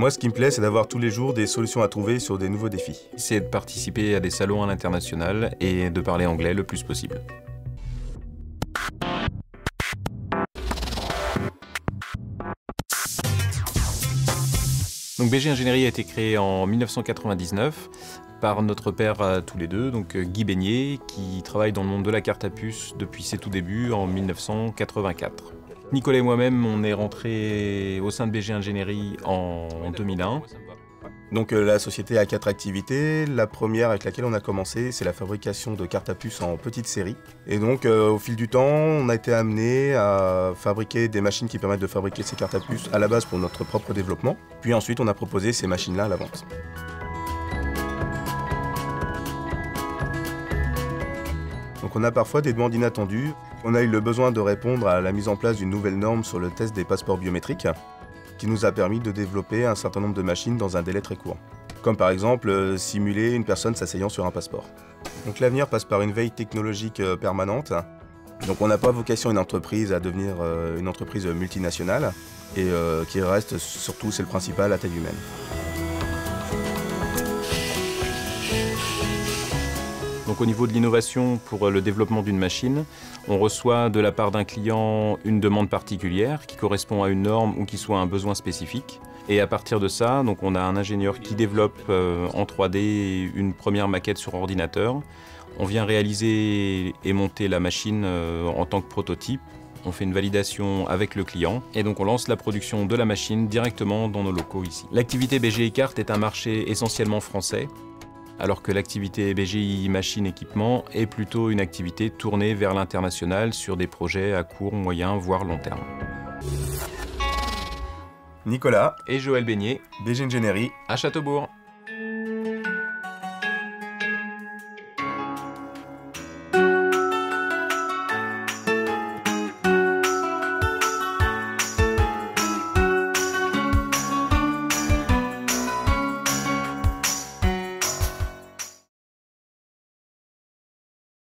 Moi, ce qui me plaît, c'est d'avoir tous les jours des solutions à trouver sur des nouveaux défis. C'est de participer à des salons à l'international et de parler anglais le plus possible. Donc BG Ingénierie a été créé en 1999 par notre père tous les deux, donc Guy Beignet, qui travaille dans le monde de la carte à puce depuis ses tout débuts en 1984. Nicolas et moi-même, on est rentrés au sein de BG Ingénierie en 2001. Donc la société a 4 activités. La première avec laquelle on a commencé, c'est la fabrication de cartes à puce en petite série. Et donc au fil du temps, on a été amené à fabriquer des machines qui permettent de fabriquer ces cartes à puce à la base pour notre propre développement. Puis ensuite, on a proposé ces machines-là à la vente. Donc on a parfois des demandes inattendues. On a eu le besoin de répondre à la mise en place d'une nouvelle norme sur le test des passeports biométriques, qui nous a permis de développer un certain nombre de machines dans un délai très court. Comme par exemple simuler une personne s'asseyant sur un passeport. Donc l'avenir passe par une veille technologique permanente. Donc on n'a pas vocation une entreprise à devenir une entreprise multinationale et qui reste surtout, c'est le principal, à taille humaine. Donc au niveau de l'innovation pour le développement d'une machine, on reçoit de la part d'un client une demande particulière qui correspond à une norme ou qui soit un besoin spécifique. Et à partir de ça, donc on a un ingénieur qui développe en 3D une première maquette sur ordinateur. On vient réaliser et monter la machine en tant que prototype. On fait une validation avec le client et donc on lance la production de la machine directement dans nos locaux ici. L'activité BGI Carte est un marché essentiellement français, alors que l'activité BGI Machine Équipement est plutôt une activité tournée vers l'international sur des projets à court, moyen, voire long terme. Nicolas Et Joël Beignet BG Ingénierie à Châteaubourg.